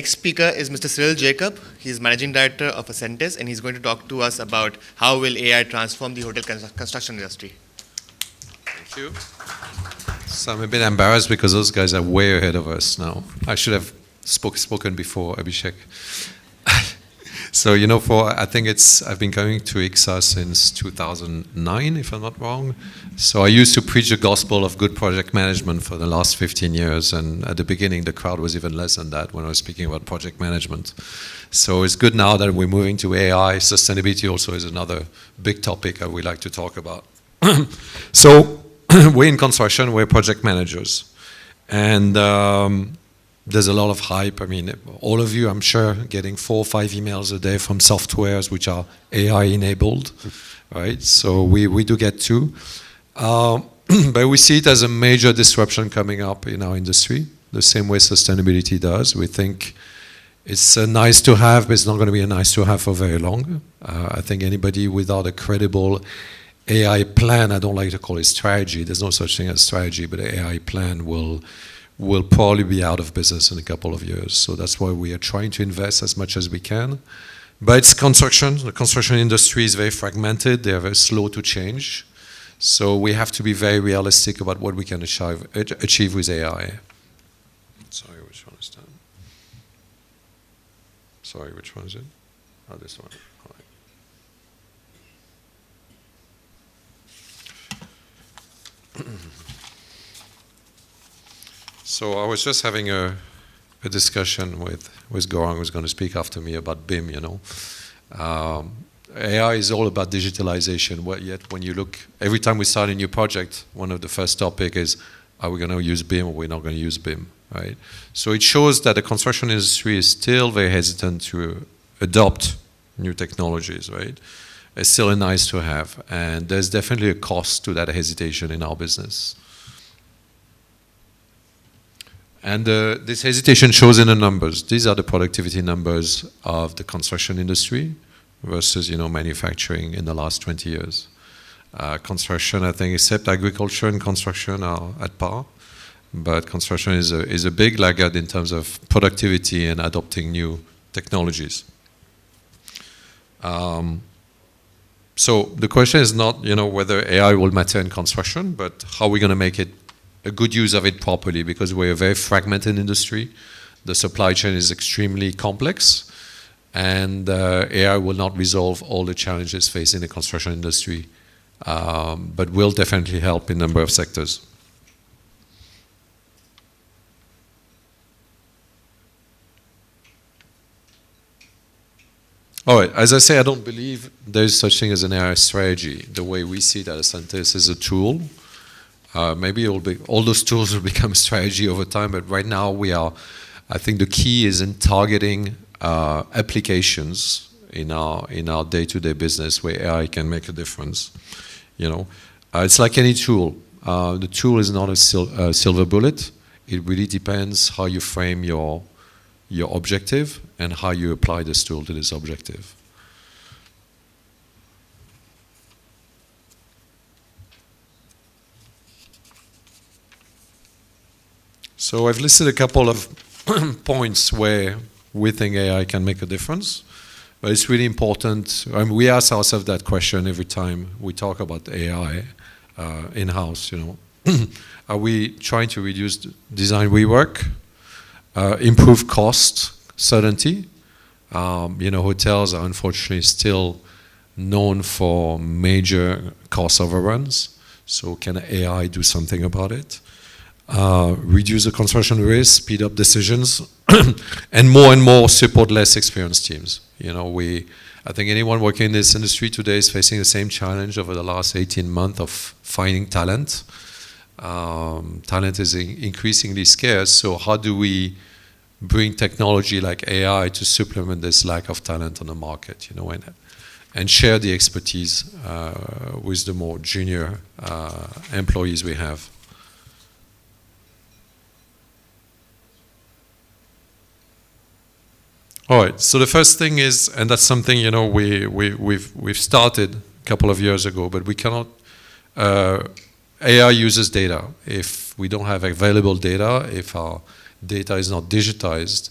next speaker is Mr. Cyril Jacob. He's Managing Director of Ascentis, and he's going to talk to us about how will AI transform the hotel construction industry. Thank you. So I'm a bit embarrassed because those guys are way ahead of us now. I should have spoken before, Abhishek. So, I think I've been coming to HICSA since 2009, if I'm not wrong. So I used to preach the gospel of good project management for the last 15 years. And at the beginning, the crowd was even less than that when I was speaking about project management. So it's good now that we're moving to AI. Sustainability also is another big topic I would like to talk about. So we're in construction, we're project managers. And there's a lot of hype. I mean, all of you, I'm sure, getting 4 or 5 emails a day from softwares which are AI enabled, right? So we do get 2. But we see it as a major disruption coming up in our industry, the same way sustainability does. We think it's a nice to have, but it's not going to be a nice to have for very long. I think anybody without a credible AI plan, I don't like to call it strategy, there's no such thing as strategy, but an AI plan will probably be out of business in a couple of years. So that's why we are trying to invest as much as we can. But it's construction. The construction industry is very fragmented. They are very slow to change. So we have to be very realistic about what we can achieve with AI. Sorry, which one is that? Sorry, which one is it? Oh, this one. All right. So I was just having a discussion with Gaurang, who's going to speak after me, about BIM, AI is all about digitalization, yet when you look, every time we start a new project, one of the first topic is, are we going to use BIM or we're not going to use BIM, right? So it shows that the construction industry is still very hesitant to adopt new technologies, right? It's still a nice to have, and there's definitely a cost to that hesitation in our business. And this hesitation shows in the numbers. These are the productivity numbers of the construction industry versus, manufacturing in the last 20 years. Construction, I think, except agriculture and construction are at par. But construction is a big laggard in terms of productivity and adopting new technologies. So the question is not, whether AI will matter in construction, but how we're going to make it a good use of it properly, because we're a very fragmented industry. The supply chain is extremely complex, and AI will not resolve all the challenges facing the construction industry, but will definitely help in a number of sectors. All right, as I say, I don't believe there's such thing as an AI strategy. The way we see it at Ascentis is a tool. Maybe all those tools will become strategy over time, but right now I think the key is in targeting applications in our day-to-day business where AI can make a difference. It's like any tool. The tool is not a silver bullet. It really depends how you frame your objective and how you apply this tool to this objective. So I've listed a couple of points where we think AI can make a difference, but it's really important. We ask ourselves that question every time we talk about AI in-house. Are we trying to reduce design rework, improve cost certainty? Hotels are unfortunately still known for major cost overruns. So can AI do something about it? Reduce the construction risk, speed up decisions, and more support less experienced teams. I think anyone working in this industry today is facing the same challenge over the last 18 months of finding talent. Talent is increasingly scarce, so how do we bring technology like AI to supplement this lack of talent on the market, and share the expertise with the more junior employees we have. All right, so the first thing is, and that's something we've started a couple of years ago, but we cannot. AI uses data. If we don't have available data, if our data is not digitized,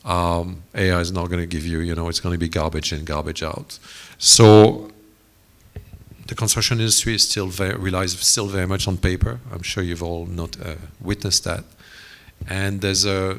AI is not going to give you, it's going to be garbage in, garbage out. So the construction industry is relies still very much on paper. I'm sure you've all not witnessed that. And there's a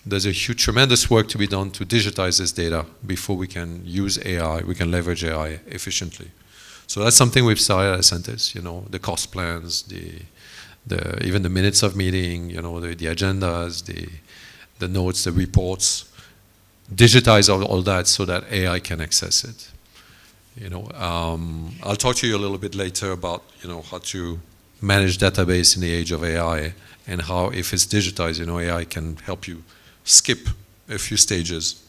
huge, tremendous work to be done to digitize this data before we can use AI, we can leverage AI efficiently. So that's something we've started at Ascentis, the cost plans, even the minutes of meeting, the agendas, the notes, the reports, digitize all that so that AI can access it. I'll talk to you a little bit later about, how to manage database in the age of AI and how, if it's digitized, AI can help you skip a few stages.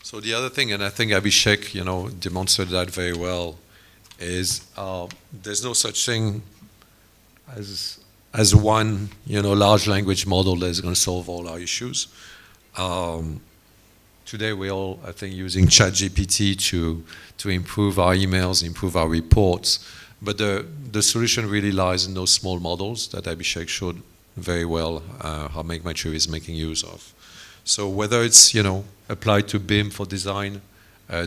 So the other thing, and I think Abhishek, demonstrated that very well, is there's no such thing as one, large language model that is going to solve all our issues. Today we're all, I think, using ChatGPT to improve our emails, improve our reports, but the solution really lies in those small models that Abhishek showed very well how MakeMyTrip is making use of. So whether it's, applied to BIM for design,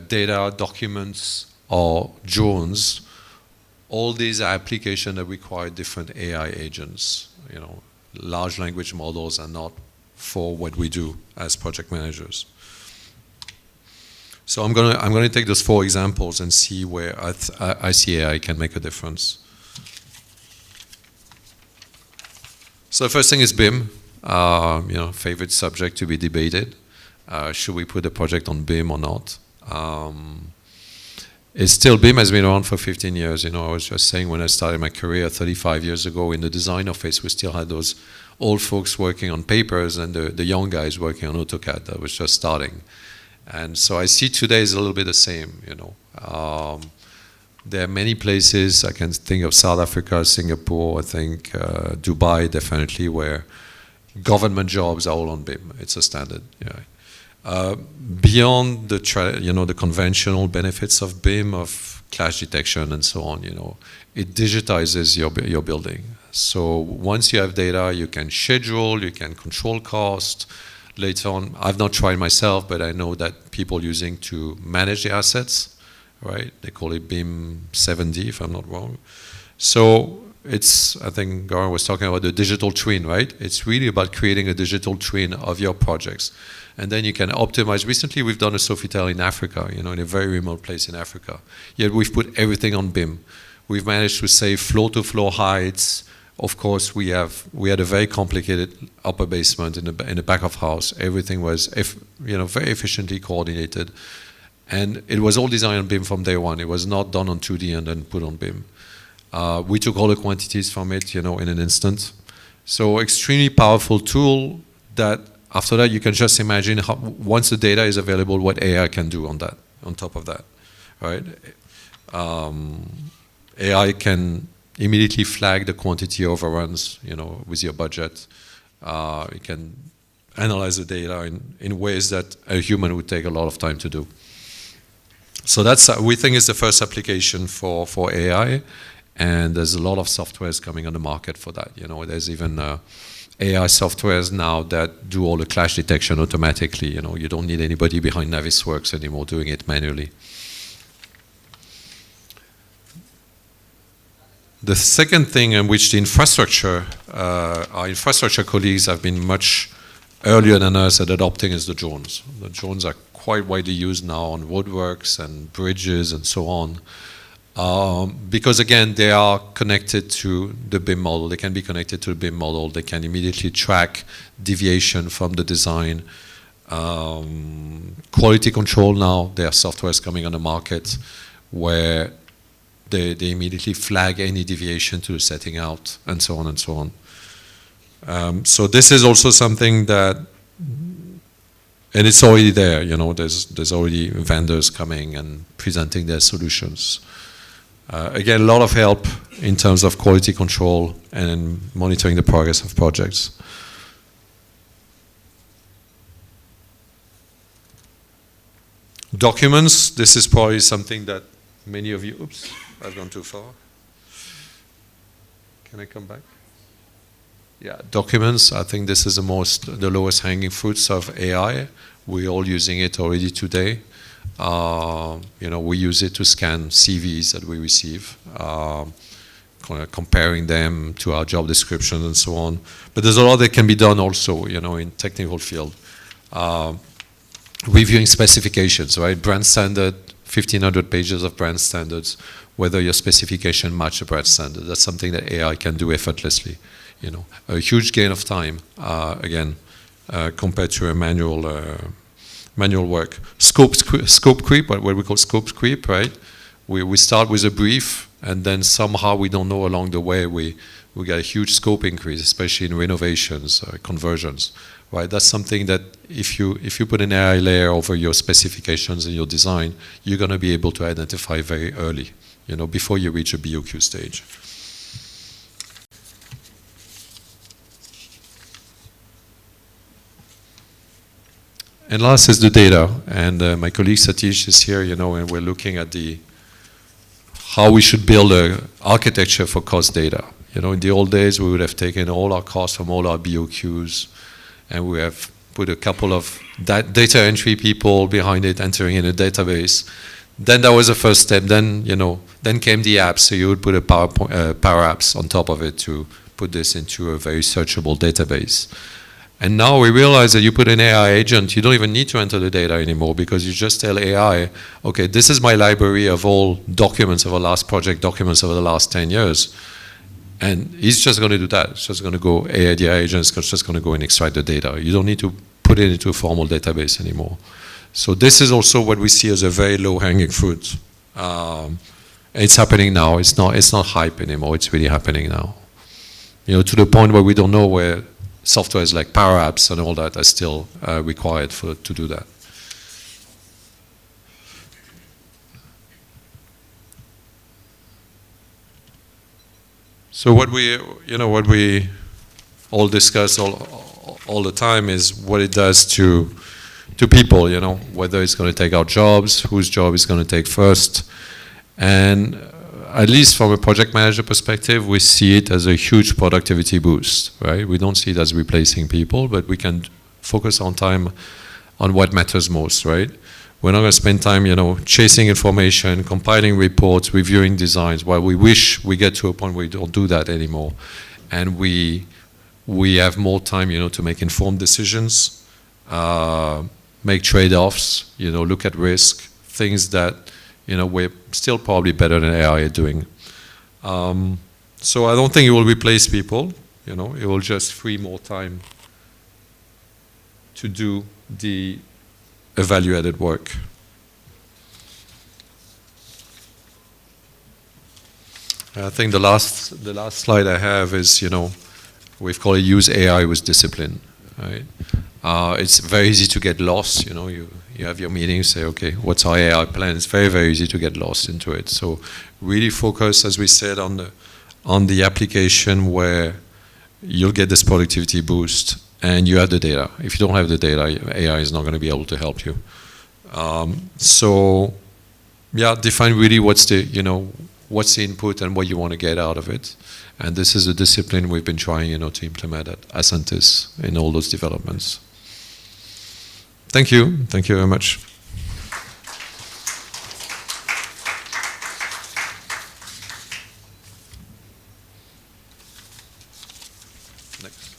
data, documents, or drones, all these are applications that require different AI agents. Large language models are not for what we do as project managers. So I'm gonna take those 4 examples and see where I see AI can make a difference. So the first thing is BIM. Favorite subject to be debated. Should we put a project on BIM or not? It's still, BIM has been around for 15 years. I was just saying, when I started my career 35 years ago in the design office, we still had those old folks working on papers and the young guys working on AutoCAD that was just starting. And so I see today is a little bit the same, There are many places, I can think of South Africa, Singapore, I think Dubai definitely, where government jobs are all on BIM. It's a standard. Beyond the conventional benefits of BIM, of clash detection and so on, it digitizes your building. So once you have data, you can schedule, you can control cost. Later on, I've not tried myself, but I know that people using to manage the assets, right? They call it BIM 7D, if I'm not wrong. So I think Gaurav was talking about the digital twin, right? It's really about creating a digital twin of your projects. And then you can optimize. Recently, we've done a Sofitel in Africa, in a very remote place in Africa. Yet we've put everything on BIM. We've managed to save floor-to-floor heights. Of course, we had a very complicated upper basement in the back of house. Everything was, very efficiently coordinated. And it was all designed on BIM from day one. It was not done on 2D and then put on BIM. We took all the quantities from it, in an instant. So extremely powerful tool that after that you can just imagine how, once the data is available, what AI can do on top of that, right? AI can immediately flag the quantity overruns, with your budget. It can analyze the data in ways that a human would take a lot of time to do. So that's, we think, is the first application for AI. And there's a lot of softwares coming on the market for that. There's even AI softwares now that do all the clash detection automatically. You don't need anybody behind Navisworks anymore doing it manually. The second thing in which our infrastructure colleagues have been much earlier than us at adopting is the drones. The drones are quite widely used now on roadworks and bridges and so on. Because again, they are connected to the BIM model. They can be connected to the BIM model. They can immediately track deviation from the design. Quality control now, there are softwares coming on the market where they immediately flag any deviation to the setting out, and so on and so on. So this is also something that, and it's already there, there's already vendors coming and presenting their solutions. Again, a lot of help in terms of quality control and monitoring the progress of projects. Documents, this is probably something that many of you, oops, I've gone too far. Can I come back? Yeah, documents, I think this is the lowest hanging fruits of AI. We're all using it already today. We use it to scan CVs that we receive, comparing them to our job descriptions and so on. But there's a lot that can be done also, in technical field. Reviewing specifications, right? Brand standard, 1,500 pages of brand standards, whether your specification match the brand standard. That's something that AI can do effortlessly. A huge gain of time, again, compared to a manual work. Scope creep, what we call scope creep, right? We start with a brief, and then somehow we don't know along the way we get a huge scope increase, especially in renovations, conversions, right? That's something that if you put an AI layer over your specifications and your design, you're going to be able to identify very early, before you reach a BOQ stage. And last is the data, and my colleague Satish is here, and we're looking at how we should build an architecture for cost data. In the old days, we would have taken all our costs from all our BOQs, and we have put a couple of data entry people behind it, entering in a database. Then that was the first step. Then came the apps. So you would put a Power Apps on top of it to put this into a very searchable database. And now we realize that you put an AI agent, you don't even need to enter the data anymore, because you just tell AI, okay, this is my library of all documents of the last project, documents over the last 10 years. And he's just going to do that. It's just going to go, the AI agent is just going to go and extract the data. You don't need to put it into a formal database anymore. So this is also what we see as a very low-hanging fruit. It's happening now. It's not hype anymore. It's really happening now. To the point where we don't know where softwares like Power Apps and all that are still required to do that. So what we all discuss all the time is what it does to people, whether it's going to take our jobs, whose job is going to take first. And at least from a project manager perspective, we see it as a huge productivity boost, right? We don't see it as replacing people, but we can focus on time on what matters most, right? We're not going to spend time, chasing information, compiling reports, reviewing designs, while we wish we get to a point where we don't do that anymore. And we have more time, to make informed decisions, make trade-offs, look at risk, things that we're still probably better than AI at doing. So I don't think it will replace people. It will just free more time to do the value-added work. I think the last slide I have is, we've called it use AI with discipline, right? It's very easy to get lost. You have your meetings, say, okay, what's our AI plan? It's very, very easy to get lost into it. So really focus, as we said, on the application where you'll get this productivity boost and you have the data. If you don't have the data, AI is not going to be able to help you. So yeah, define really what's the input and what you want to get out of it. And this is a discipline we've been trying, to implement at Ascentis in all those developments. Thank you. Thank you very much. Next.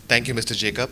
Thank you, Mr. Jacob.